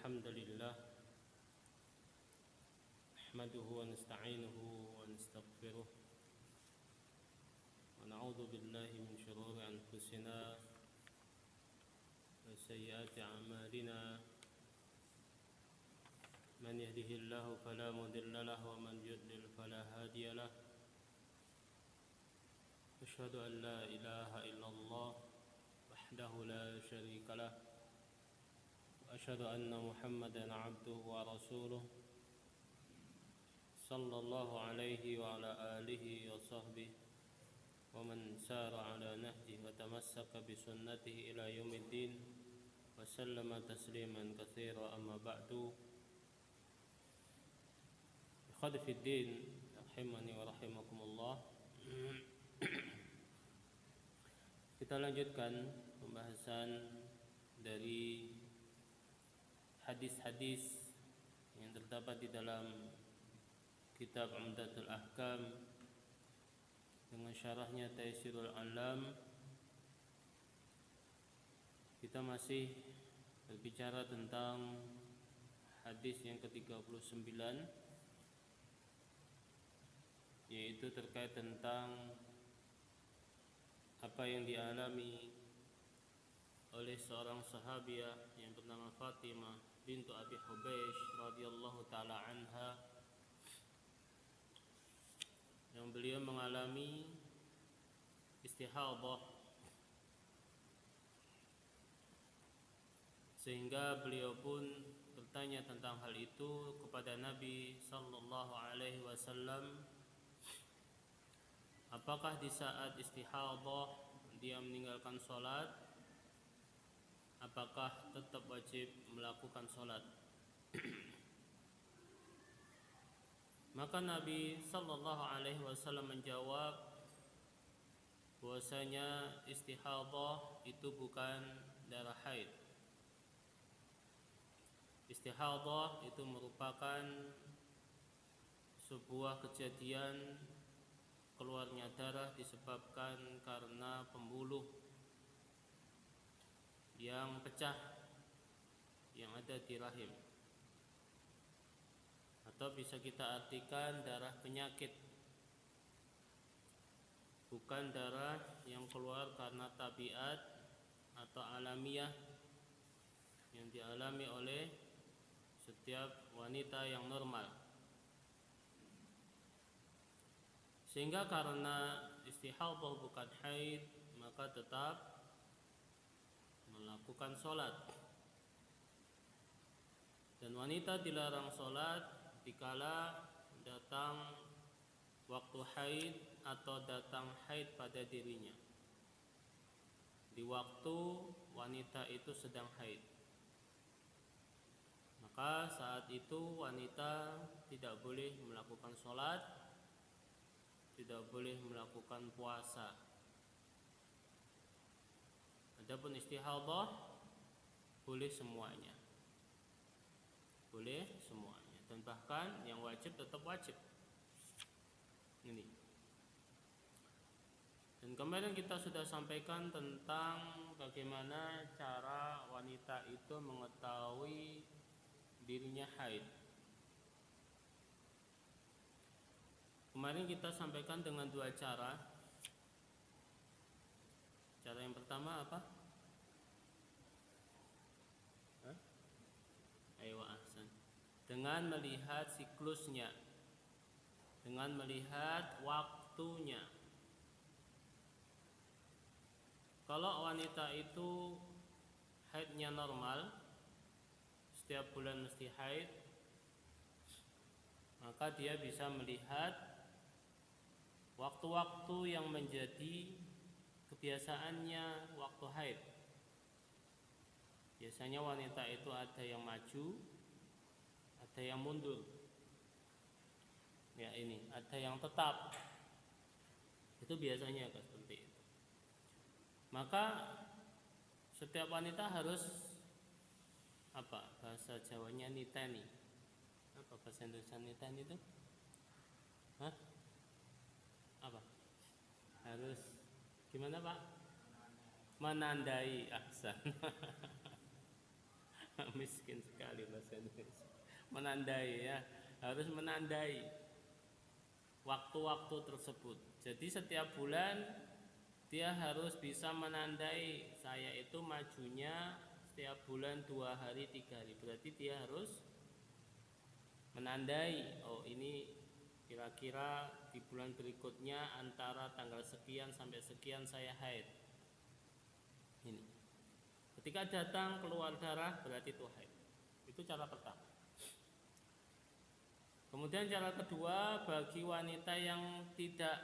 الحمد لله نحمده ونستعينه ونستغفره ونعوذ بالله من شرور أنفسنا وسيئات أعمالنا من يهده الله فلا مضل له ومن يضلل فلا هادي له أشهد أن لا إله إلا الله وحده لا شريك له وأشهد أن محمدا عبده ورسوله صلى الله عليه وعلى آله وصحبه ومن سار على نهجه وتمسك بسنته إلى يوم الدين وسلم تسليما كثيرا. أما بعد، إخواني في الدين rahimani wa rahimakumullah. Kita lanjutkan pembahasan dari hadis-hadis yang terdapat di dalam kitab Umdatul Ahkam dengan syarahnya Taysirul Alam. Kita masih berbicara tentang hadis yang ke-39, yaitu terkait tentang apa yang dialami oleh seorang sahabiah yang bernama Fatimah bintu Abi Hubeish radhiyallahu taala anha, yang beliau mengalami istihadah sehingga beliau pun bertanya tentang hal itu kepada Nabi sallallahu alaihi wasallam, apakah di saat istihadah dia meninggalkan salat, apakah tetap wajib melakukan salat? Maka Nabi sallallahu alaihi wasallam menjawab bahwasanya istihadah itu bukan darah haid. Istihadah itu merupakan sebuah kejadian keluarnya darah disebabkan karena pembuluh yang pecah yang ada di rahim, atau bisa kita artikan darah penyakit, bukan darah yang keluar karena tabiat atau alamiah yang dialami oleh setiap wanita yang normal. Sehingga karena istihadah bukan haid, maka tetap melakukan sholat. Dan wanita dilarang sholat dikala datang waktu haid atau datang haid pada dirinya, di waktu wanita itu sedang haid. Maka saat itu wanita tidak boleh melakukan sholat, tidak boleh melakukan puasa. Adapun istihadah boleh semuanya, boleh semuanya, dan bahkan yang wajib tetap wajib. Ini. Dan kemarin kita sudah sampaikan tentang bagaimana cara wanita itu mengetahui dirinya haid. Kemarin kita sampaikan dengan dua cara. Cara yang pertama apa? Ayo ahsan. Dengan melihat siklusnya, dengan melihat waktunya. Kalau wanita itu haidnya normal, setiap bulan mesti haid, maka dia bisa melihat waktu-waktu yang menjadi kebiasaannya waktu haid. Biasanya wanita itu ada yang maju, ada yang mundur. Ya, ini ada yang tetap. Itu biasanya seperti itu. Maka setiap wanita harus apa? Bahasa Jawanya niteni. Apa bahasa Indonesia niteni itu? Hah? Apa? Harus gimana, Pak? Menandai, ahsan. Miskin sekali bahasa Indonesia. Menandai ya, harus menandai waktu-waktu tersebut. Jadi setiap bulan dia harus bisa menandai saya itu majunya setiap bulan 2 hari 3 hari. Berarti dia harus menandai, oh ini kira-kira di bulan berikutnya antara tanggal sekian sampai sekian saya haid. Ini. Ketika datang keluar darah berarti itu haid. Itu cara pertama. Kemudian cara kedua, bagi wanita yang tidak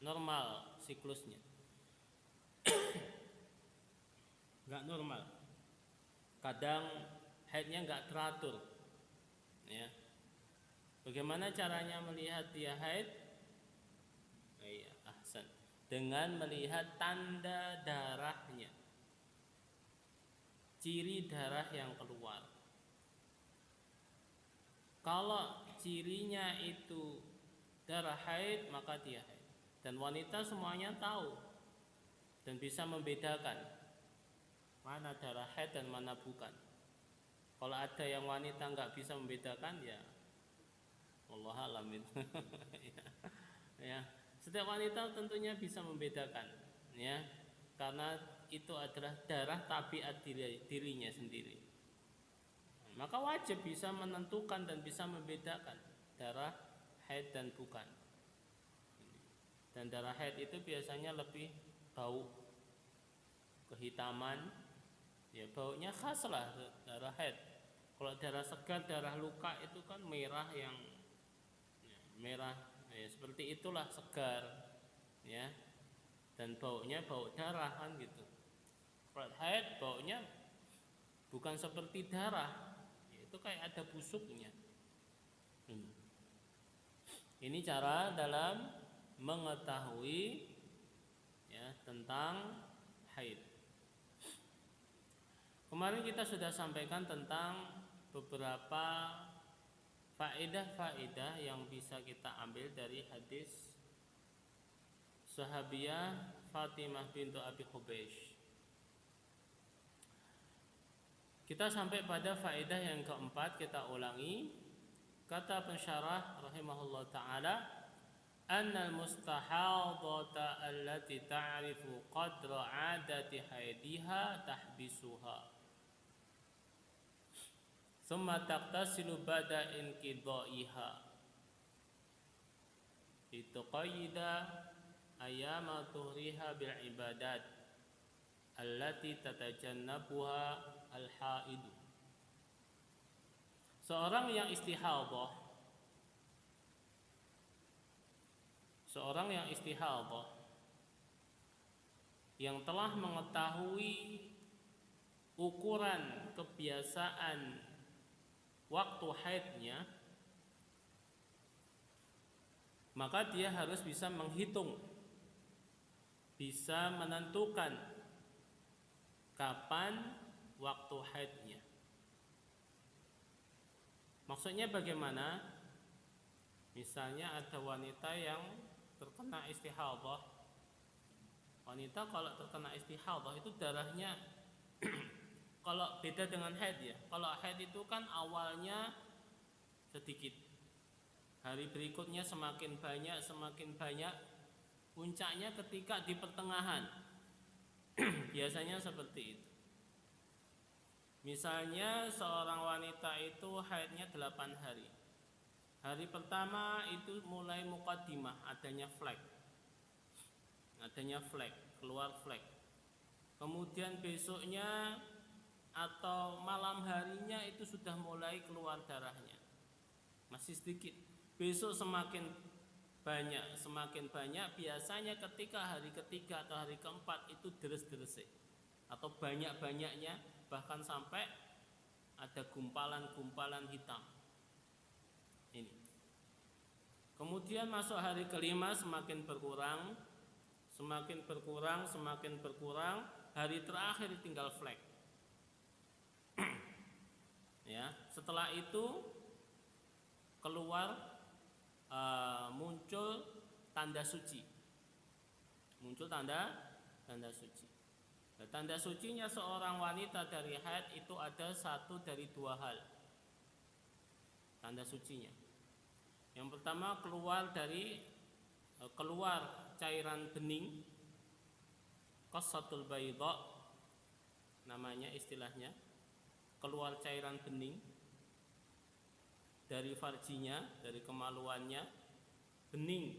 normal siklusnya, nggak normal, kadang haidnya nggak teratur, ya. Bagaimana caranya melihat dia haid? Iya, ahsan. Dengan melihat tanda darahnya, ciri darah yang keluar. Kalau cirinya itu darah haid, maka dia haid. Dan wanita semuanya tahu dan bisa membedakan mana darah haid dan mana bukan. Kalau ada yang wanita nggak bisa membedakan, ya Allah alam itu. Ya, setiap wanita tentunya bisa membedakan, ya, karena itu adalah darah tabiat dirinya sendiri. Maka wajib bisa menentukan dan bisa membedakan darah haid dan bukan. Dan darah haid itu biasanya lebih bau, kehitaman, ya baunya khas lah darah haid. Kalau darah segar, darah luka itu kan merah yang ya, merah, ya, seperti itulah segar, ya. Dan baunya bau darah kan gitu. Kalau haid baunya bukan seperti darah, itu kayak ada busuknya. Ini cara dalam mengetahui, ya, tentang haid. Kemarin kita sudah sampaikan tentang beberapa faedah-faedah yang bisa kita ambil dari hadis sahabiah Fatimah bintu Abi Hubeish. Kita sampai pada faedah yang keempat, kita ulangi. Kata pensyarah rahimahullah ta'ala, annal mustahadata allati ta'rifu qadra 'adati haidiha tahbisuha thumma taqtasilu ba'da inqidha'iha lituqayyida ayyama tuhriha bil ibadat allati tatajannabuha al-haidu. Seorang yang istihadhah, yang telah mengetahui ukuran kebiasaan waktu haidnya, maka dia harus bisa menghitung, bisa menentukan kapan waktu haidnya. Maksudnya bagaimana? Misalnya ada wanita yang terkena istihadhah. Wanita kalau terkena istihadhah itu darahnya kalau beda dengan haid, ya. Kalau haid itu kan awalnya sedikit, hari berikutnya semakin banyak, puncaknya ketika di pertengahan. Biasanya seperti itu. Misalnya seorang wanita itu haidnya 8 hari. Hari pertama itu mulai muqaddimah, adanya flek, keluar flek. Kemudian besoknya atau malam harinya itu sudah mulai keluar darahnya, masih sedikit. Besok semakin banyak. Biasanya ketika hari ketiga atau hari keempat itu deres-deresik atau banyak-banyaknya, bahkan sampai ada gumpalan-gumpalan hitam. Ini. Kemudian masuk hari kelima semakin berkurang. Hari terakhir tinggal flek. Ya, setelah itu keluar muncul tanda suci. Nah, tanda sucinya seorang wanita dari haid itu ada satu dari dua hal. Tanda sucinya. Yang pertama keluar cairan bening, qassatul baydha namanya istilahnya, keluar cairan bening dari farjinya, dari kemaluannya, bening,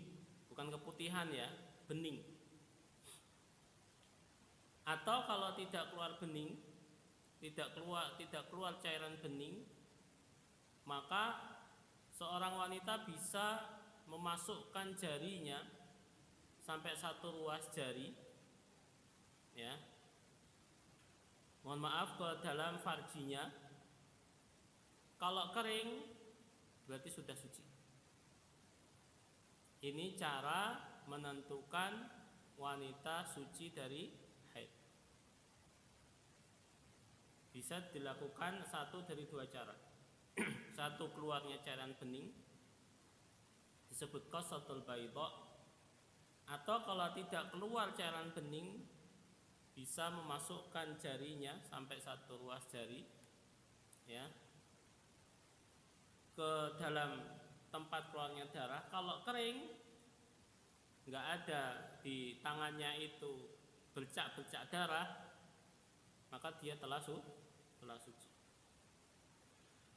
bukan keputihan ya, bening. Atau kalau tidak keluar bening, tidak keluar cairan bening, maka seorang wanita bisa memasukkan jarinya sampai satu ruas jari, ya, mohon maaf, ke dalam farjinya. Kalau kering berarti sudah suci. Ini cara menentukan wanita suci dari haid. Bisa dilakukan satu dari dua cara. Satu, keluarnya cairan bening, disebut qassatul baydha. Atau kalau tidak keluar cairan bening, bisa memasukkan jarinya sampai satu ruas jari, ya, ke dalam tempat keluarnya darah. Kalau kering, nggak ada di tangannya itu bercak-bercak darah, maka dia telah suci.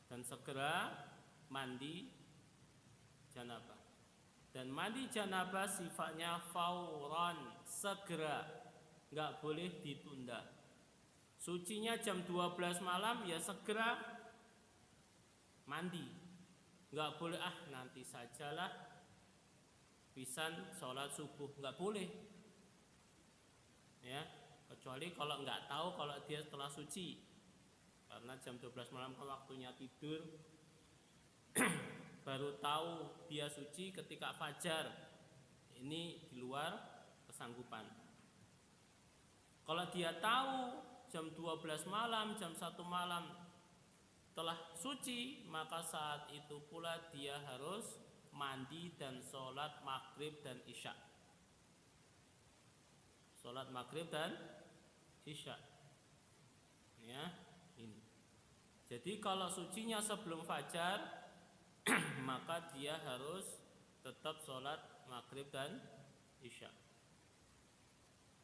Dan segera mandi janabah. Dan mandi janabah sifatnya fauran, segera, nggak boleh ditunda. Sucinya jam 12 malam, ya segera mandi. Nggak boleh nanti sajalah, pisan sholat subuh, nggak boleh, ya, kecuali kalau nggak tahu kalau dia telah suci, karena jam 12 malam kan waktunya tidur. Baru tahu dia suci ketika fajar, ini di luar kesanggupan. Kalau dia tahu jam 12 malam, jam 1 malam telah suci, maka saat itu pula dia harus mandi dan sholat maghrib dan isya. Sholat maghrib dan isya, ya, ini. Jadi kalau sucinya sebelum fajar, maka dia harus tetap sholat maghrib dan isya.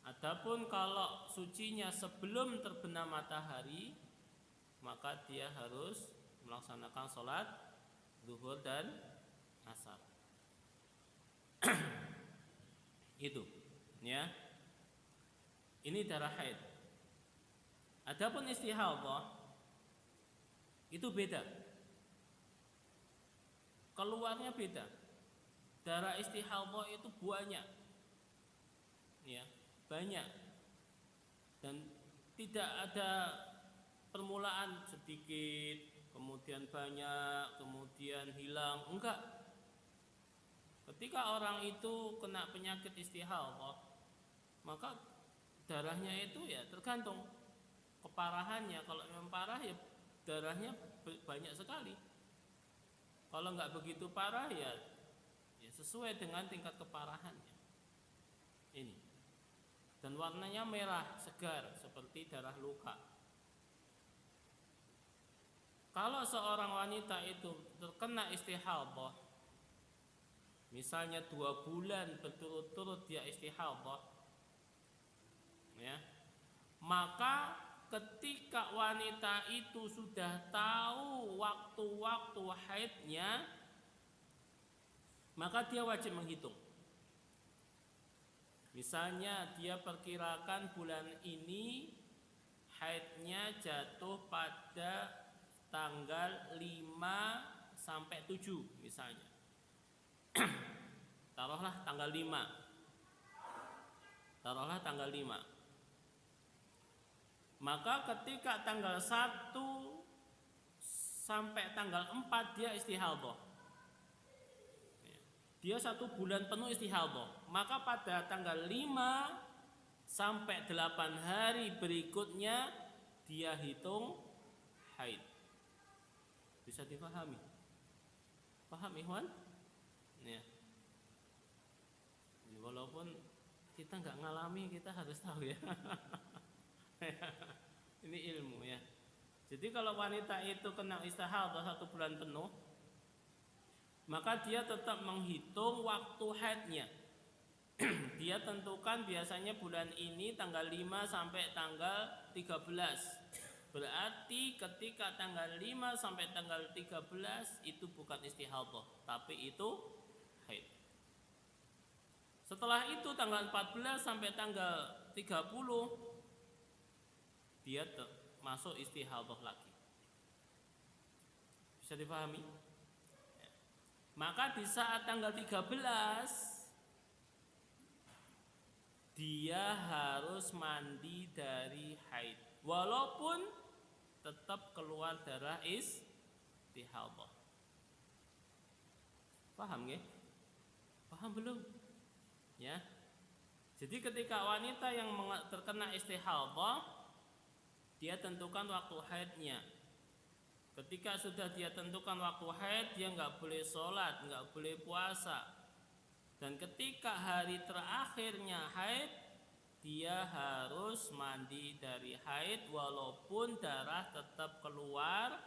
Adapun kalau sucinya sebelum terbenam matahari, maka dia harus melaksanakan sholat zuhur dan asar. Itu, ya. Ini darah haid. Adapun istihadhah itu beda. Keluarnya beda. Darah istihadhah itu banyak, ya, banyak, dan tidak ada permulaan sedikit, kemudian banyak, kemudian hilang, enggak. Ketika orang itu kena penyakit istihadhah, maka darahnya itu ya tergantung keparahannya. Kalau memang parah, ya darahnya banyak sekali. Kalau enggak begitu parah, ya sesuai dengan tingkat keparahannya. Ini. Dan warnanya merah segar seperti darah luka. Kalau seorang wanita itu terkena istihadhah, misalnya 2 bulan berturut-turut dia istihadhah, ya, maka ketika wanita itu sudah tahu waktu-waktu haidnya, maka dia wajib menghitung. Misalnya dia perkirakan bulan ini haidnya jatuh pada tanggal 5 sampai 7 misalnya. Taruhlah tanggal 5. Maka ketika tanggal 1 sampai tanggal 4 dia istihadhah. Dia 1 bulan penuh istihadhah. Maka pada tanggal 5 sampai 8 hari berikutnya dia hitung haid. Bisa dipahami? Paham, ikhwan? Ya. Walaupun kita nggak ngalami, kita harus tahu, ya. Ini ilmu ya. Jadi kalau wanita itu kena istihadah 1 bulan penuh, maka dia tetap menghitung waktu haidnya. Dia tentukan biasanya bulan ini tanggal 5 sampai tanggal 13. Berarti ketika tanggal 5 sampai tanggal 13 itu bukan istihadah, tapi itu haid. Setelah itu tanggal 14 sampai tanggal 30 dia masuk istihadah lagi. Bisa dipahami? Maka di saat tanggal 13 dia harus mandi dari haid, walaupun tetap keluar darah istihadah. Paham nggih? Paham belum? Ya. Jadi ketika wanita yang terkena istihadah, dia tentukan waktu haidnya. Ketika sudah dia tentukan waktu haid, dia nggak boleh sholat, nggak boleh puasa. Dan ketika hari terakhirnya haid, dia harus mandi dari haid walaupun darah tetap keluar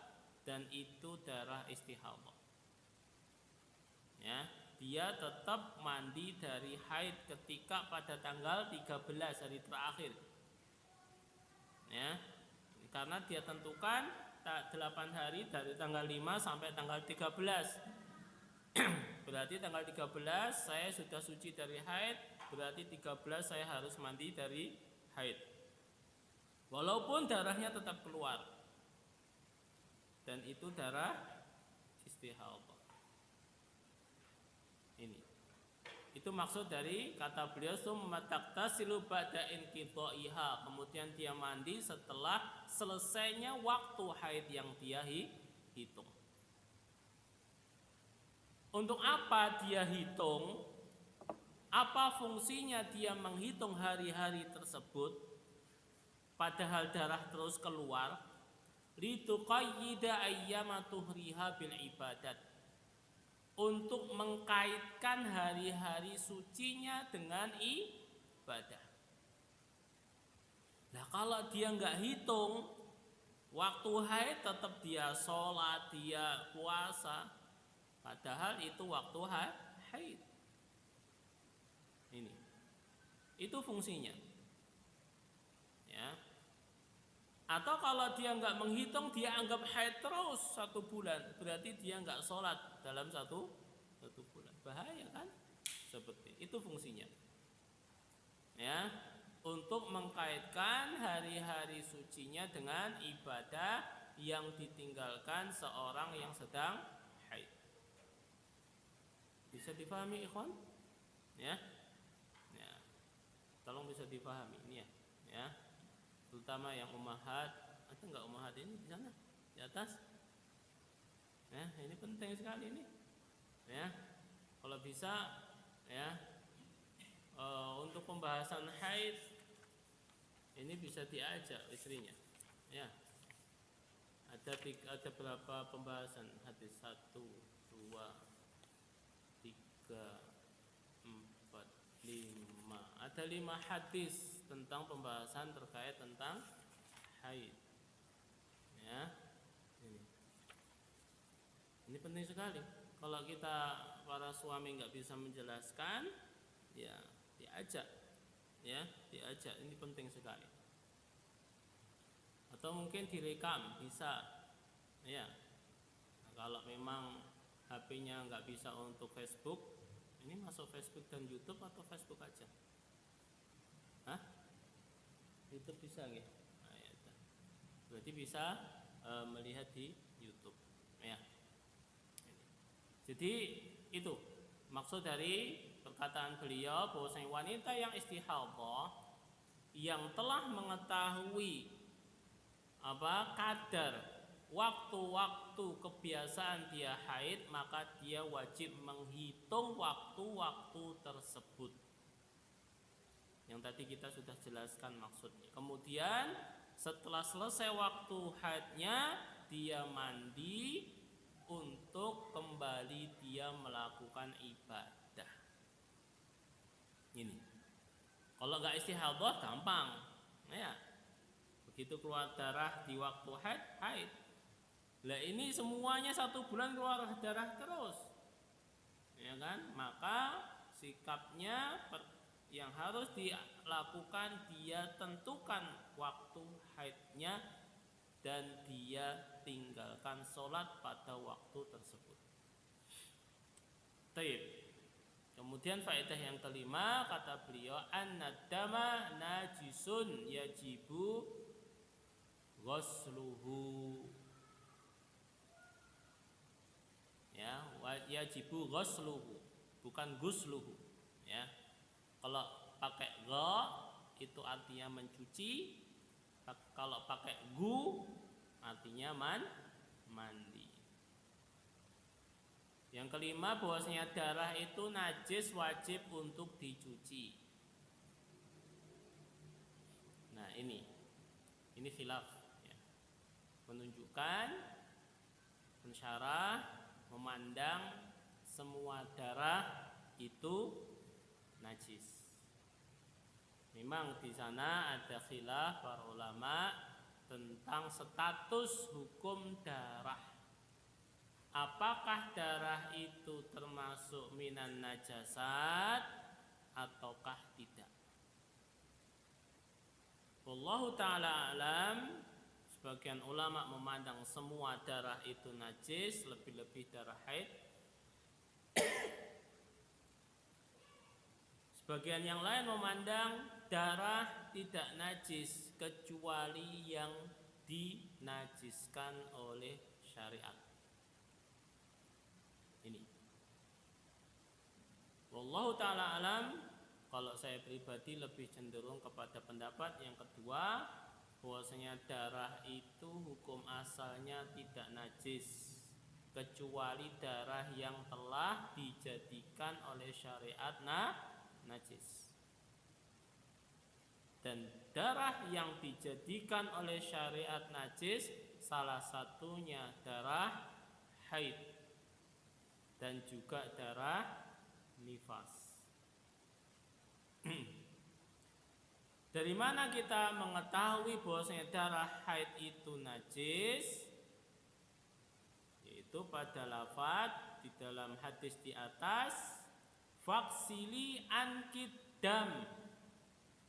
dan itu darah istihadah. Ya, dia tetap mandi dari haid ketika pada tanggal 13 hari terakhir. Ya, karena dia tentukan 8 hari dari tanggal 5 sampai tanggal 13. Berarti tanggal 13 saya sudah suci dari haid, berarti 13 saya harus mandi dari haid. Walaupun darahnya tetap keluar. Dan itu darah istihadah. Ini. Itu maksud dari kata beliau summa taqtasilu ba'da inqidha'iha. Kemudian dia mandi setelah selesainya waktu haid yang dia hitung. Untuk apa dia hitung? Apa fungsinya dia menghitung hari-hari tersebut padahal darah terus keluar? Lituqayyida ayyama tuhriha bil ibadat. Untuk mengkaitkan hari-hari sucinya dengan ibadah. Nah, kalau dia nggak hitung waktu haid, tetap dia sholat, dia puasa. Padahal itu waktu haid. Ini. Itu fungsinya. Ya. Atau kalau dia nggak menghitung, dia anggap haid terus 1 bulan, berarti dia nggak sholat dalam satu bulan. Bahaya kan? Seperti itu fungsinya. Ya, untuk mengkaitkan hari-hari sucinya dengan ibadah yang ditinggalkan seorang yang sedang haid. Bisa dipahami ikhwan? Ya. Ya. Tolong bisa dipahami ini ya. Ya. Terutama yang ummahat, ada enggak ummahat ini di sana? Di atas? Ya, ini penting sekali ini. Ya. Kalau bisa ya untuk pembahasan haid ini bisa diajak istrinya. Ya. Ada berapa pembahasan? Hadis 1, 2, 3, 4, 5. Ada 5 hadis tentang pembahasan terkait tentang haid. Ya. Ini penting sekali. Kalau kita para suami nggak bisa menjelaskan, ya diajak. Ya, diajak. Ini penting sekali. Atau mungkin direkam bisa. Ya. Nah, kalau memang HP-nya nggak bisa untuk Facebook, ini masuk Facebook dan YouTube atau Facebook aja? Hah? YouTube bisa nggih? Nah, ya, berarti bisa melihat di YouTube. Ya. Jadi itu maksud dari perkataan beliau bahwa wanita yang istihadah yang telah mengetahui kadar waktu-waktu kebiasaan dia haid, maka dia wajib menghitung waktu-waktu tersebut. Yang tadi kita sudah jelaskan maksudnya. Kemudian setelah selesai waktu haidnya, dia mandi untuk kembali dia melakukan ibadah. Ini. Kalau nggak istihadah gampang, ya. Begitu keluar darah di waktu haid. Lah ini semuanya 1 bulan keluar darah terus, ya kan? Maka sikapnya yang harus dilakukan, dia tentukan waktu haidnya dan dia tinggalkan sholat pada waktu tersebut. Taib. Kemudian faedah yang kelima, kata beliau, an-nadama najisun yajibu ghusluhu. Ya, yajibu ghusluhu, bukan gusluhu. Ya. Kalau pakai gha itu artinya mencuci, kalau pakai gu artinya mandi. Yang kelima, bahwasanya darah itu najis, wajib untuk dicuci. Nah, ini khilaf, ya. Menunjukkan pensyarah memandang semua darah itu najis. Memang di sana ada khilaf para ulama tentang status hukum darah. Apakah darah itu termasuk minan najasat ataukah tidak? Wallahu ta'ala alam. Sebagian ulama memandang semua darah itu najis, lebih-lebih darah haid. Sebagian yang lain memandang darah tidak najis kecuali yang dinajiskan oleh syariat. Ini. Wallahu ta'ala alam. Kalau saya pribadi lebih cenderung kepada pendapat yang kedua, bahwasanya darah itu hukum asalnya tidak najis kecuali darah yang telah dijadikan oleh syariat najis. Dan darah yang dijadikan oleh syariat najis salah satunya darah haid dan juga darah nifas. Dari mana kita mengetahui bahwasanya darah haid itu najis? Yaitu pada lafaz di dalam hadis di atas, faksili ankid dam,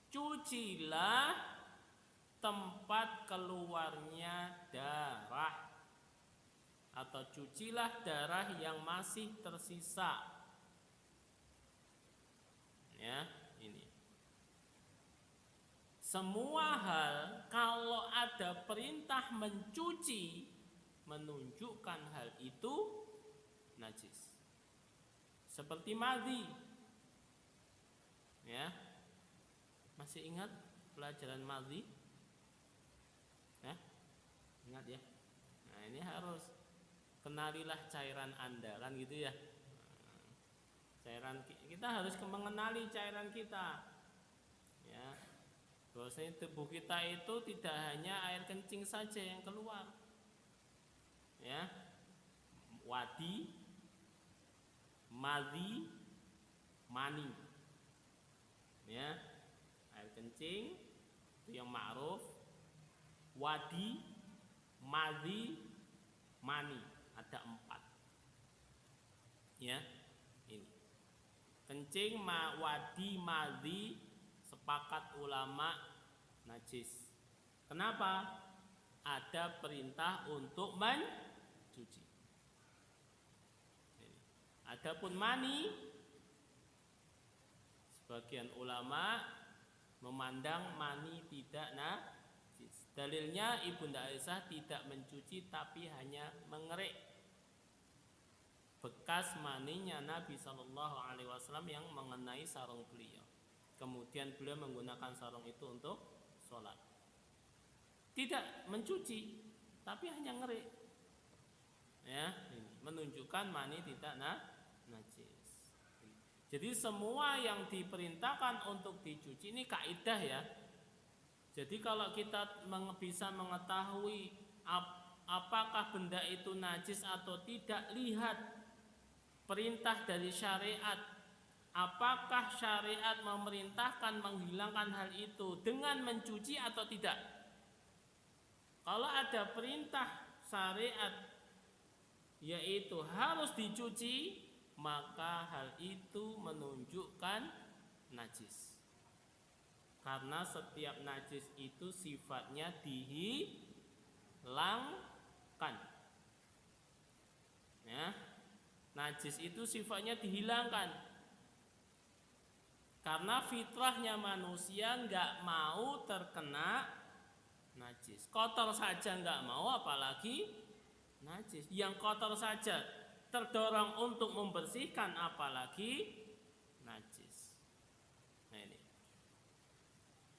cucilah tempat keluarnya darah, atau cucilah darah yang masih tersisa. Ya, ini. Semua hal kalau ada perintah mencuci menunjukkan hal itu najis. Seperti madhi. Ya. Masih ingat pelajaran madhi? Ya? Ingat ya? Nah, ini harus kenalilah cairan Anda, kan gitu ya. Cairan kita harus mengenali cairan kita. Ya. Bahwasanya tubuh kita itu tidak hanya air kencing saja yang keluar. Ya. Wadi, madhi, mani. Ya. Air kencing itu yang ma'ruf. Wadi, madhi, mani, ada 4. Ya. Ini. Kencing, wadi, madhi, sepakat ulama najis. Kenapa? Ada perintah untuk mencuci. Adapun mani, sebagian ulama memandang mani tidak najis. Dalilnya Ibunda Aisyah tidak mencuci tapi hanya mengerik bekas maninya Nabi SAW yang mengenai sarung beliau. Kemudian beliau menggunakan sarung itu untuk sholat. Tidak mencuci, tapi hanya ngerik. Ya, ini menunjukkan mani tidak najis. Jadi semua yang diperintahkan untuk dicuci ini kaidah ya. Jadi kalau kita bisa mengetahui apakah benda itu najis atau tidak, lihat perintah dari syariat. Apakah syariat memerintahkan menghilangkan hal itu dengan mencuci atau tidak? Kalau ada perintah syariat yaitu harus dicuci, maka hal itu menunjukkan najis. Karena setiap najis itu sifatnya dihilangkan. Ya, najis itu sifatnya dihilangkan. Karena fitrahnya manusia nggak mau terkena najis. Kotor saja nggak mau, apalagi najis. Yang kotor saja terdorong untuk membersihkan, apalagi najis. Nah ini.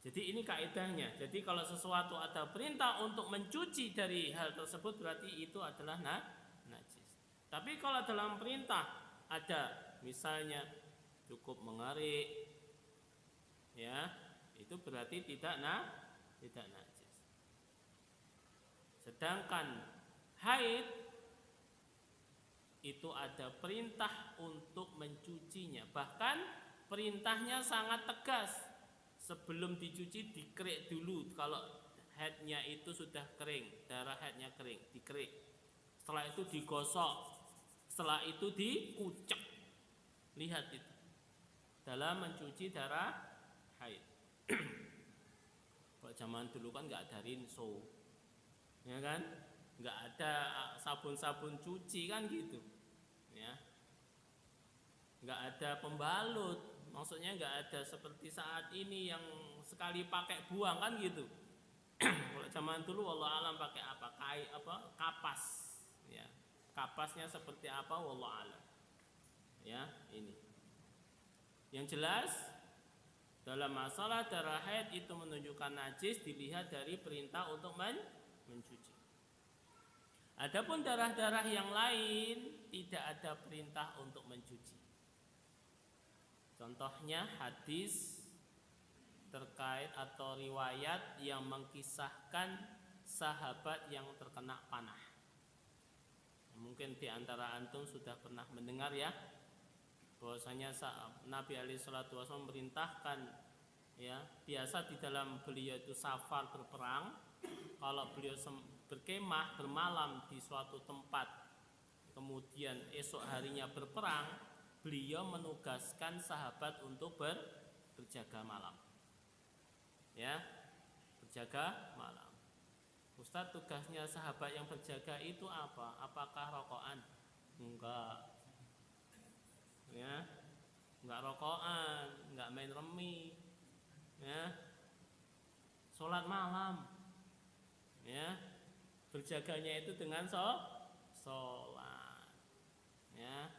Jadi ini kaidahnya. Jadi kalau sesuatu ada perintah untuk mencuci dari hal tersebut, berarti itu adalah najis. Tapi kalau dalam perintah ada misalnya cukup mengerik, ya, itu berarti tidak najis. Sedangkan haid itu ada perintah untuk mencucinya. Bahkan perintahnya sangat tegas. Sebelum dicuci dikerik dulu. Kalau haidnya itu sudah kering, darah haidnya kering, dikerik. Setelah itu digosok, setelah itu dikucek. Lihat itu dalam mencuci darah haid. Kalau zaman dulu kan nggak ada rinso, ya kan? Nggak ada sabun-sabun cuci kan gitu, ya. Nggak ada pembalut, maksudnya nggak ada seperti saat ini yang sekali pakai buang kan gitu. Kalau zaman dulu wallahu alam pakai apa? Kapas, ya. Kapasnya seperti apa wallahu alam. Ya, ini. Yang jelas dalam masalah darah haid itu menunjukkan najis dilihat dari perintah untuk mencuci. Adapun darah-darah yang lain tidak ada perintah untuk mencuci. Contohnya hadis terkait atau riwayat yang mengkisahkan sahabat yang terkena panah. Mungkin di antara antum sudah pernah mendengar ya, bahwasanya Nabi SAW memerintahkan, ya, biasa di dalam beliau itu safar berperang, kalau beliau berkemah bermalam di suatu tempat, kemudian esok harinya berperang, beliau menugaskan sahabat untuk berjaga malam, ya, berjaga malam. Ustaz, tugasnya sahabat yang berjaga itu apa? Apakah rokokan? Enggak, ya, enggak rokokan, enggak main remi, ya, sholat malam, ya, berjaganya itu dengan sholat, ya.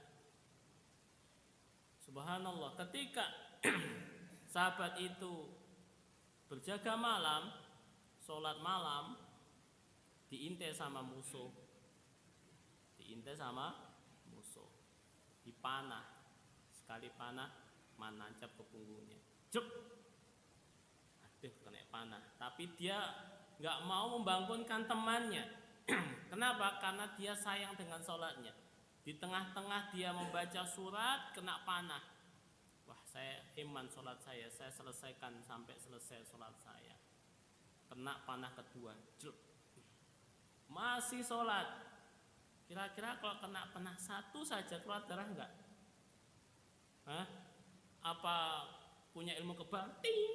Subhanallah, ketika sahabat itu berjaga malam, sholat malam, diintai sama musuh, dipanah, sekali panah menancap ke punggungnya, jep, aduh kena panah. Tapi dia nggak mau membangunkan temannya. Kenapa? Karena dia sayang dengan sholatnya. Di tengah-tengah dia membaca surat, kena panah. Wah, saya iman sholat saya selesaikan sampai selesai sholat saya. Kena panah kedua, jep, masih sholat. Kira-kira kalau kena panah satu saja keluar darah enggak? Hah? Apa punya ilmu kebal? Ting!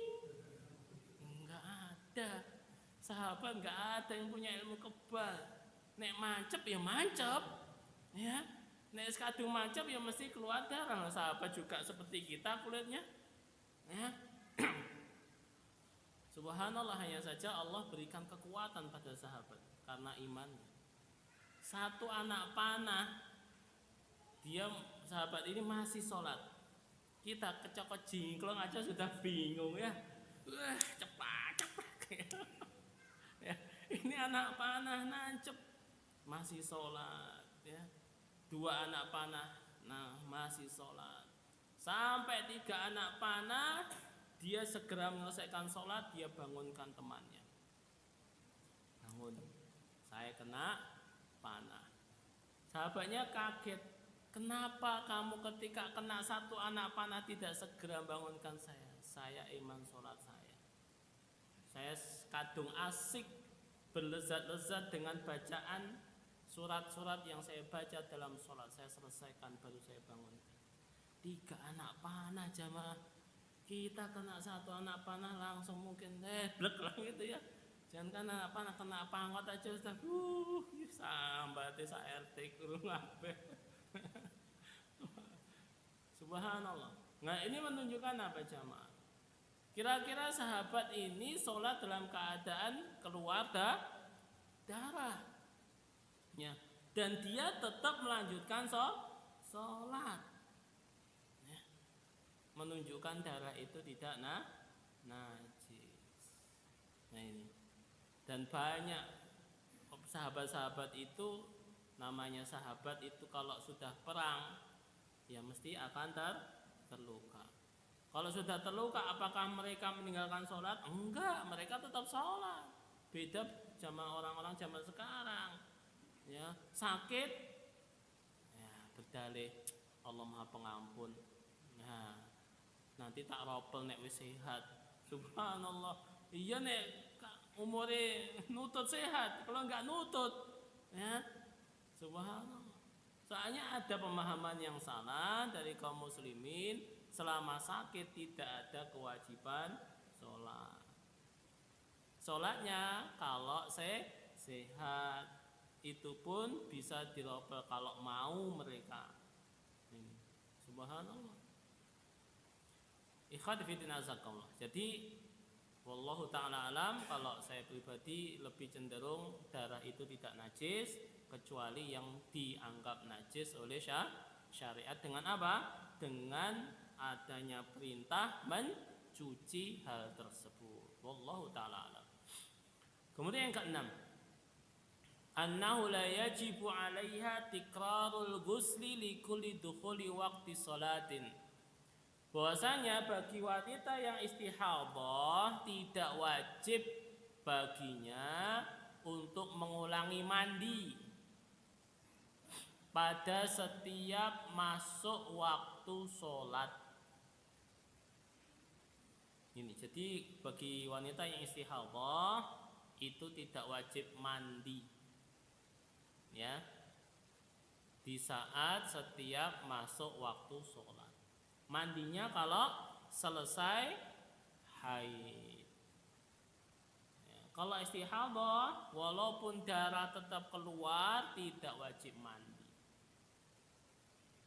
Enggak ada. Sahabat enggak ada yang punya ilmu kebal. Nek mancep ya mancep, ya. Nek sekadung mancep ya mesti keluar darah. Sahabat juga seperti kita kulitnya, ya. Subhanallah, hanya saja Allah berikan kekuatan pada sahabat karena imannya. Satu anak panah, dia sahabat ini masih sholat. Kita kecokot jingklong aja sudah bingung ya. Cepat. Ya, ini anak panah nancep masih sholat, ya. Dua anak panah, nah masih sholat. Sampai 3 anak panah, dia segera menyelesaikan sholat, dia bangunkan temannya. Bangun, saya kena panah. Sahabatnya kaget, kenapa kamu ketika kena 1 anak panah tidak segera bangunkan saya? Saya iman sholat saya kadung asik berlezat-lezat dengan bacaan surat-surat yang saya baca dalam sholat. Saya selesaikan baru saya bangun. 3 anak panah jamaah. Kita kena 1 anak panah langsung mungkin blek lah gitu ya. Jangan kan anak panah, kena pangkot aja Ustaz. Sambate sak RT kurung kabeh. Subhanallah. Nah, ini menunjukkan apa jamaah? Kira-kira sahabat ini sholat dalam keadaan keluar darah. Ya. Dan dia tetap melanjutkan sholat. Ya. Menunjukkan darah itu tidak najis. Nah ini. Dan banyak sahabat-sahabat itu, namanya sahabat itu kalau sudah perang ya mesti akan terluka. Kalau sudah terluka, apakah mereka meninggalkan sholat? Enggak, mereka tetap sholat. Beda sama orang-orang zaman sekarang. Ya, sakit, ya berdalih Allah Maha Pengampun. Nah, nanti tak ropel nek wis sehat. Subhanallah. Iya nek umure nutut sehat, kalau enggak nutut, ya subhanallah. Soalnya ada pemahaman yang salah dari kaum muslimin, selama sakit tidak ada kewajiban sholat. Sholatnya kalau sehat, itu pun bisa dirobel kalau mau mereka. Ini, subhanallah. Ikhwati fillah azakumullah. Jadi wallahu ta'ala alam, kalau saya pribadi lebih cenderung darah itu tidak najis kecuali yang dianggap najis oleh syariat. Dengan apa? Dengan adanya perintah mencuci hal tersebut. Wallahu ta'ala alam. Kemudian yang keenam, annahu la yajibu 'alaiha tikrarul ghusli li kulli dukhuli waqti salatin. Bahwasanya bagi wanita yang istihadhah tidak wajib baginya untuk mengulangi mandi pada setiap masuk waktu sholat. Ini jadi bagi wanita yang istihadhah itu tidak wajib mandi, ya, di saat setiap masuk waktu sholat. Mandinya kalau selesai haid. Ya, kalau istihadhah walaupun darah tetap keluar tidak wajib mandi.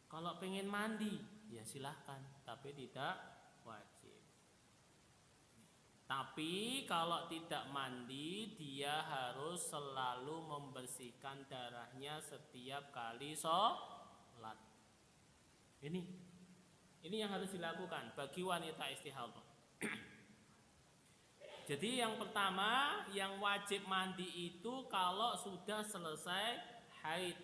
Kalau pengen mandi ya silahkan, tapi tidak wajib. Tapi kalau tidak mandi dia harus selalu membersihkan darahnya setiap kali sholat. Ini yang harus dilakukan bagi wanita istihadhah. Jadi yang pertama yang wajib mandi itu kalau sudah selesai haid.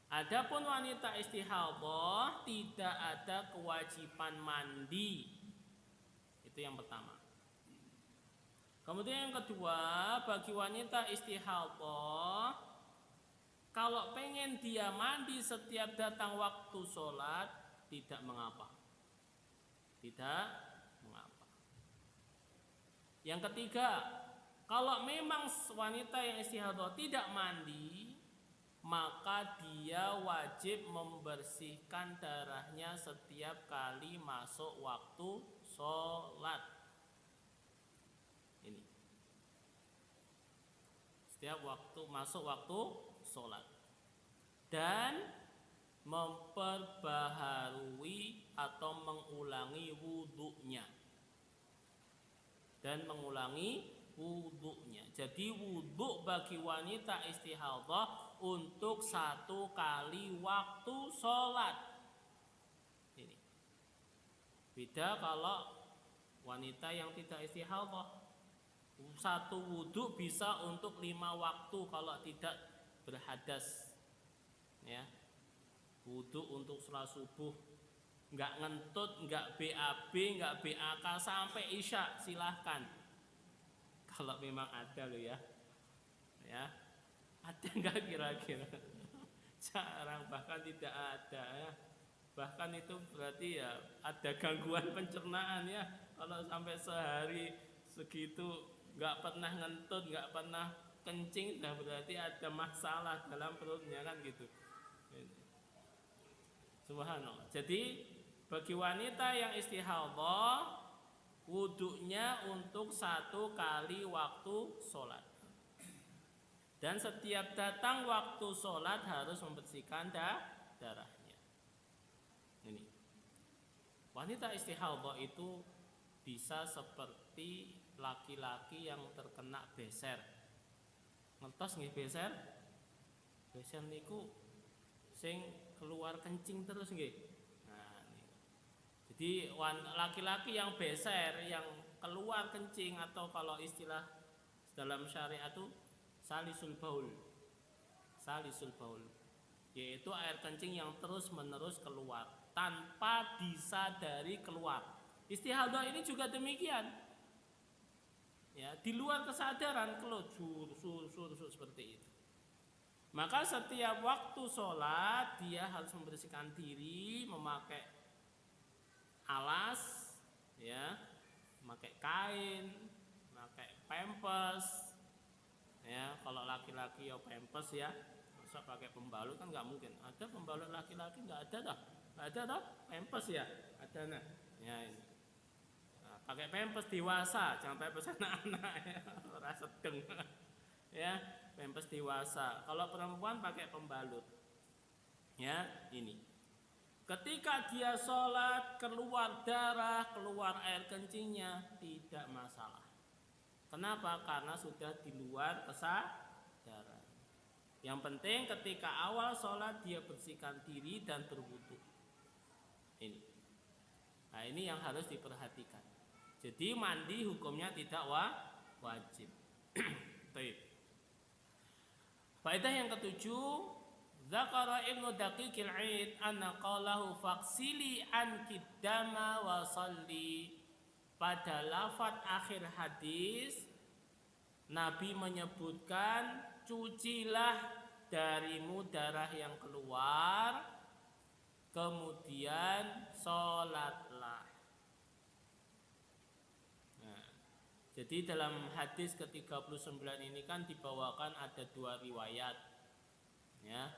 Adapun wanita istihadhah tidak ada kewajiban mandi. Itu yang pertama. Kemudian yang kedua, bagi wanita istihadhah kalau pengen dia mandi setiap datang waktu sholat tidak mengapa. Tidak mengapa. Yang ketiga, kalau memang wanita yang istihadhah tidak mandi, maka dia wajib membersihkan darahnya setiap kali masuk waktu sholat. Ini. Setiap waktu masuk waktu sholat. Dan memperbaharui atau mengulangi wudhunya. Jadi wudhu bagi wanita istihadhah untuk 1 kali waktu sholat. Ini beda kalau wanita yang tidak istihadhah. 1 wudhu bisa untuk 5 waktu kalau tidak berhadas, ya. Wudhu untuk sholat subuh, nggak ngentut, nggak BAB, nggak BAK sampai isya, silahkan. Kalau memang ada loh ya, ada nggak kira-kira? Jarang, bahkan tidak ada ya. Bahkan itu berarti ya ada gangguan pencernaan ya. Kalau sampai sehari segitu nggak pernah ngentut, nggak pernah kencing dah berarti ada masalah dalam perutnya kan gitu. Subhanallah. Jadi bagi wanita yang istihadhah wudhunya untuk 1 kali waktu sholat. Dan setiap datang waktu sholat harus membersihkan darahnya. Ini. Wanita istihadhah itu bisa seperti laki-laki yang terkena beser. Ngertos nggih beser? Beser niku sing keluar kencing terus nggih. Nah, niku. Jadi laki-laki yang beser, yang keluar kencing atau kalau istilah dalam syariat itu salisul baul. Salisul baul. Yaitu air kencing yang terus-menerus keluar tanpa disadari keluar. Istihadhah ini juga demikian. Ya, di luar kesadaran sur seperti itu. Maka setiap waktu sholat dia harus membersihkan diri, memakai alas, ya, memakai kain, memakai pampers. Ya, kalau laki-laki ya pampers ya, masa pakai pembalut kan nggak mungkin. Ada pembalut laki-laki nggak ada dah, nggak ada dah pampers ya, ada nah, ya ini. Pakai pampers dewasa, jangan pampers anak-anak ya, ora sedeng. Ya, pampers dewasa. Kalau perempuan pakai pembalut. Ya, ini. Ketika dia sholat keluar darah, keluar air kencingnya tidak masalah. Kenapa? Karena sudah di luar kesadaran. Yang penting ketika awal sholat dia bersihkan diri dan berwudu. Ini. Nah, ini yang harus diperhatikan. Jadi mandi hukumnya tidak wajib. Baik. Faedah yang ketujuh, Zakara Ibnu Daqiqil 'Aid anna qawlahu faksili anki dama wa salli. Pada lafaz akhir hadis Nabi menyebutkan cucilah darimu darah yang keluar, kemudian sholatlah. Jadi dalam hadis ke-39 ini kan dibawakan ada 2 riwayat. Ya.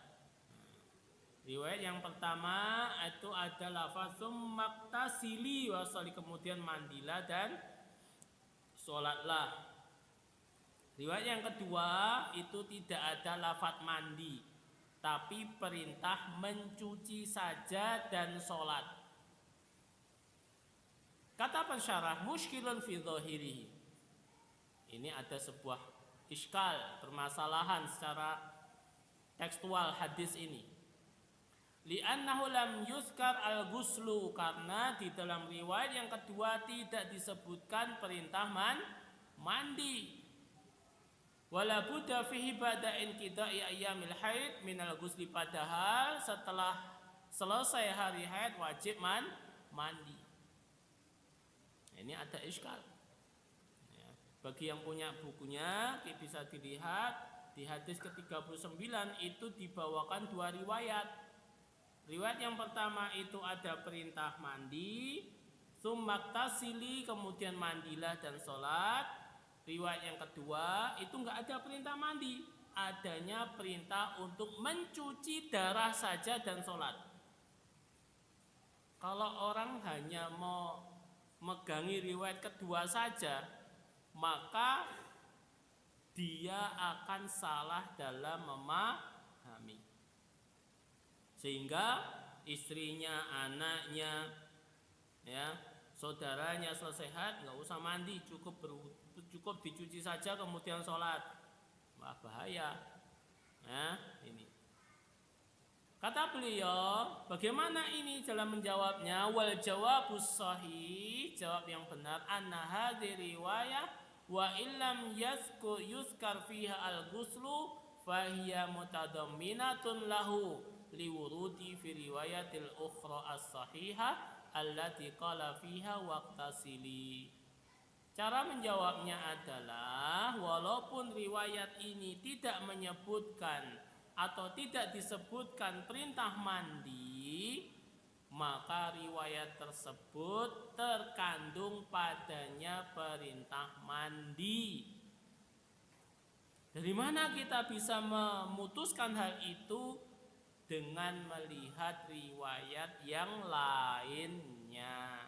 Riwayat yang pertama itu ada lafaz summaktasili wa sholli, kemudian mandilah dan sholatlah. Riwayat yang kedua itu tidak ada lafaz mandi, tapi perintah mencuci saja dan sholat. Kata pensyarah muskilun fi dhahirihi. Ini ada sebuah iskal, permasalahan secara tekstual hadis ini. Li'annahu lam yuzkar al-ghuslu, karena di dalam riwayat yang kedua tidak disebutkan perintah mandi. Wala budda fihi ba'da inqida'i ayyamil haid minal ghusli, padahal setelah selesai hari haid wajib mandi. Ini ada iskal. Bagi yang punya bukunya bisa dilihat di hadis ke-39 itu dibawakan 2 riwayat. Riwayat yang pertama itu ada perintah mandi, summaktasili, kemudian mandilah dan sholat. Riwayat yang kedua itu enggak ada perintah mandi, adanya perintah untuk mencuci darah saja dan sholat. Kalau orang hanya mau megangi riwayat kedua saja, maka dia akan salah dalam memahami. Sehingga istrinya, anaknya, ya, saudaranya selesai haid nggak usah mandi, cukup dicuci saja kemudian sholat. Wah, bahaya. Nah, ini. Kata beliau, bagaimana ini dalam menjawabnya? Wal jawabus sahih, jawab yang benar, anna hadhihi riwayah wa illam yuzkar fiha al-ghuslu fahiya mutadamminatun lahu liwurudi fi riwayatil ukhra as-sahihah allati qala fiha waqtasili. Cara menjawabnya adalah walaupun riwayat ini tidak menyebutkan atau tidak disebutkan perintah mandi, maka riwayat tersebut terkandung padanya perintah mandi. Dari mana kita bisa memutuskan hal itu? Dengan melihat riwayat yang lainnya.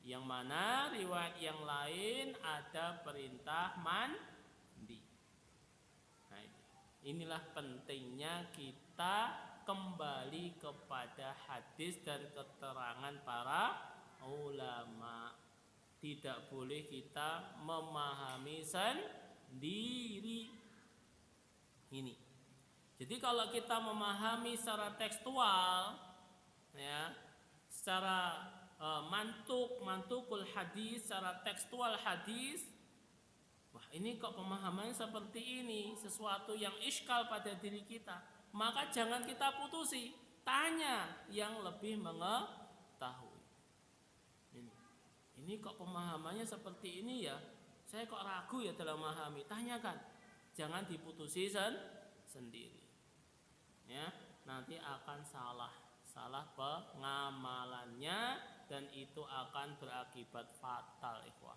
Yang mana riwayat yang lain ada perintah mandi. Nah, inilah pentingnya kita kembali kepada hadis dan keterangan para ulama. Tidak boleh kita memahami sendiri. Ini. Jadi kalau kita memahami secara tekstual, ya, secara mantukul hadis, secara tekstual hadis, wah ini kok pemahamannya seperti ini, sesuatu yang iskal pada diri kita, maka jangan kita putusi, tanya yang lebih mengetahui. Ini kok pemahamannya seperti ini ya, saya kok ragu ya dalam memahami, tanyakan, jangan diputusi sendiri. Ya, nanti akan salah pengamalannya dan itu akan berakibat fatal, ikhwah.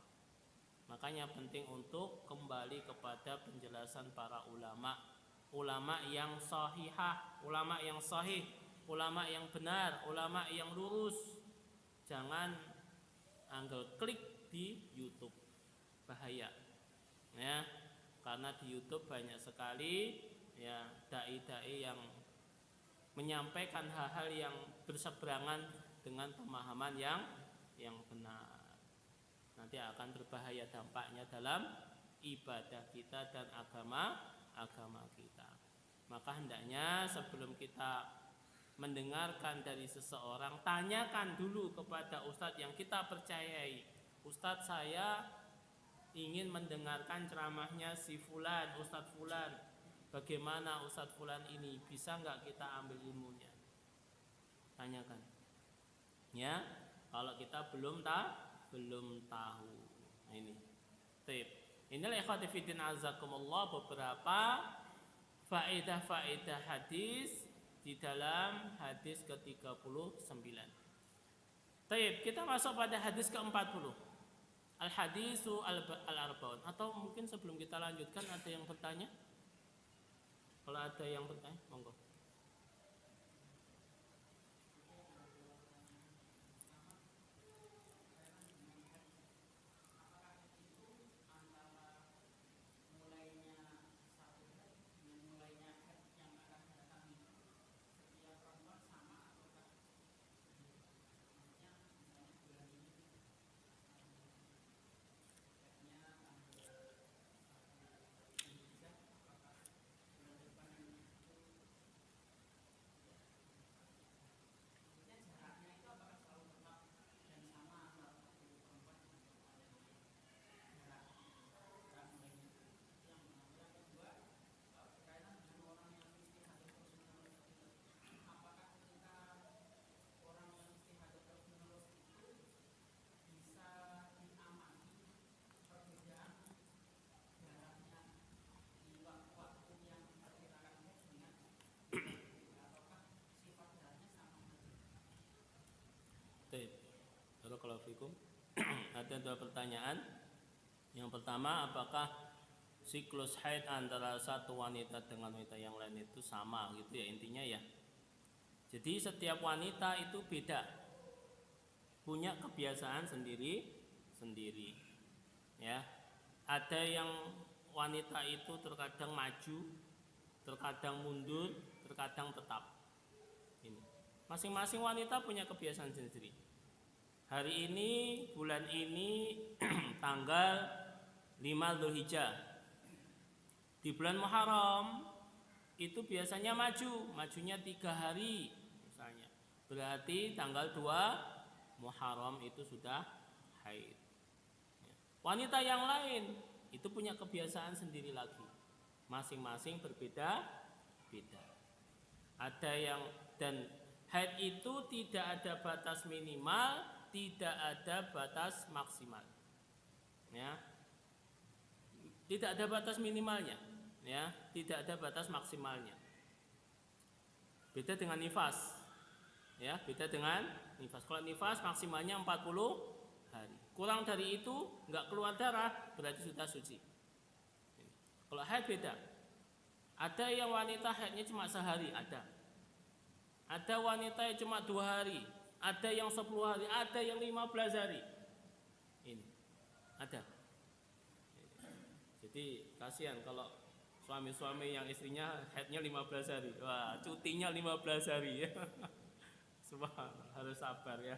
Makanya penting untuk kembali kepada penjelasan para ulama yang sahihah, ulama yang sahih, ulama yang benar, ulama yang lurus. Jangan anggal klik di YouTube, bahaya. Ya, karena di YouTube banyak sekali ya dai-dai yang menyampaikan hal-hal yang berseberangan dengan pemahaman yang benar. Nanti akan berbahaya dampaknya dalam ibadah kita dan agama kita. Maka hendaknya sebelum kita mendengarkan dari seseorang, tanyakan dulu kepada ustadz yang kita percayai. Ustadz, saya ingin mendengarkan ceramahnya si fulan, ustadz fulan. Bagaimana Ustadz fulan ini, bisa nggak kita ambil ilmunya? Tanyakan. Ya, kalau kita belum tahu. Ini. Tip. Inilah ikhwati fiddin azakumullah beberapa faedah-faedah hadis di dalam hadis ke-39. Tip, kita masuk pada hadis ke-40. Al-hadisu al-arba'un. Atau mungkin sebelum kita lanjutkan ada yang bertanya? Kalau ada yang bertanya, monggo. Barakallahu. Ada dua pertanyaan. Yang pertama, apakah siklus haid antara satu wanita dengan wanita yang lain itu sama gitu ya, intinya ya. Jadi setiap wanita itu beda, punya kebiasaan sendiri ya. Ada yang wanita itu terkadang maju, terkadang mundur, terkadang tetap. Ini masing-masing wanita punya kebiasaan sendiri. Hari ini, bulan ini tanggal 5 Dzulhijjah. Di bulan Muharram itu biasanya majunya 3 hari misalnya. Berarti tanggal 2 Muharram itu sudah haid. Wanita yang lain itu punya kebiasaan sendiri lagi. Masing-masing berbeda-beda. Ada yang, dan haid itu tidak ada batas minimal, tidak ada batas maksimal, ya, tidak ada batas minimalnya, ya, tidak ada batas maksimalnya. Beda dengan nifas, ya, beda dengan nifas. Kalau nifas maksimalnya 40 hari, kurang dari itu nggak keluar darah berarti sudah suci. haid beda. Ada yang wanita haidnya cuma sehari, ada. Ada wanita yang cuma 2 hari, ada yang 10 hari, ada yang 15 hari. Ini ada. Jadi kasihan kalau suami-suami yang istrinya haidnya 15 hari. Wah, cutinya 15 hari ya. Subhanallah, harus sabar ya,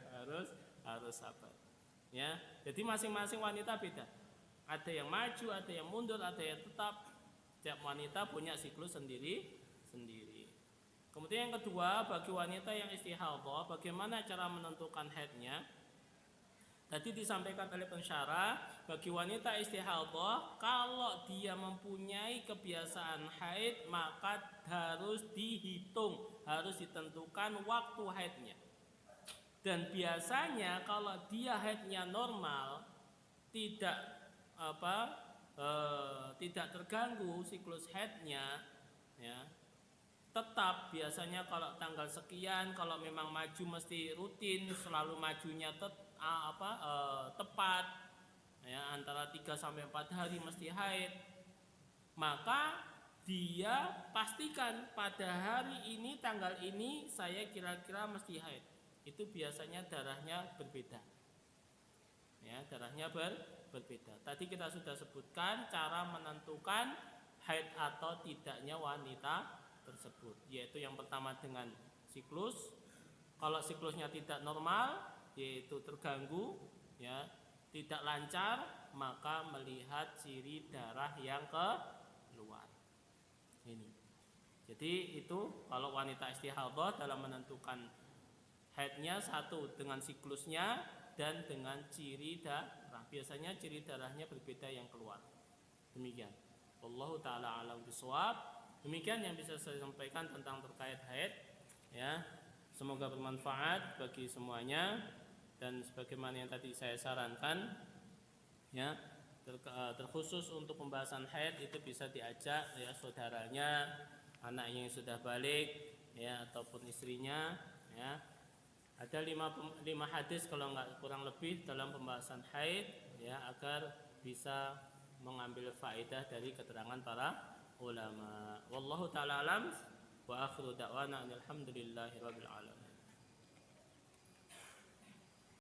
harus sabar. Ya, jadi masing-masing wanita beda. Ada yang maju, ada yang mundur, ada yang tetap. Setiap wanita punya siklus sendiri. Kemudian yang kedua, bagi wanita yang istihadhah, bagaimana cara menentukan haidnya? Tadi disampaikan oleh pensyarah, bagi wanita istihadhah, kalau dia mempunyai kebiasaan haid, maka harus dihitung, harus ditentukan waktu haidnya. Dan biasanya kalau dia haidnya normal, tidak terganggu siklus haidnya, ya, tetap biasanya kalau tanggal sekian, kalau memang maju mesti rutin, selalu majunya tepat, ya, antara 3 sampai 4 hari mesti haid, maka dia pastikan pada hari ini, tanggal ini saya kira-kira mesti haid. Itu biasanya darahnya berbeda, ya, darahnya berbeda. Tadi kita sudah sebutkan cara menentukan haid atau tidaknya wanita tersebut, yaitu yang pertama dengan siklus. Kalau siklusnya tidak normal, yaitu terganggu, ya, tidak lancar, maka melihat ciri darah yang keluar. Ini. Jadi itu kalau wanita istihadhah dalam menentukan haidnya, satu dengan siklusnya dan dengan ciri darah. Biasanya ciri darahnya berbeda yang keluar. Demikian. Wallahu taala a'lam bishawab. Demikian yang bisa saya sampaikan tentang terkait haid, ya. Semoga bermanfaat bagi semuanya, dan sebagaimana yang tadi saya sarankan, ya, terkhusus untuk pembahasan haid itu bisa diajak, ya, saudaranya, anaknya yang sudah balik, ya, ataupun istrinya, ya. Ada 5 hadis kalau nggak kurang lebih dalam pembahasan haid, ya, agar bisa mengambil faedah dari keterangan para ulama. Wallahu ta'ala alam, wa akhiru da'wana alhamdulillahi rabbil alamin.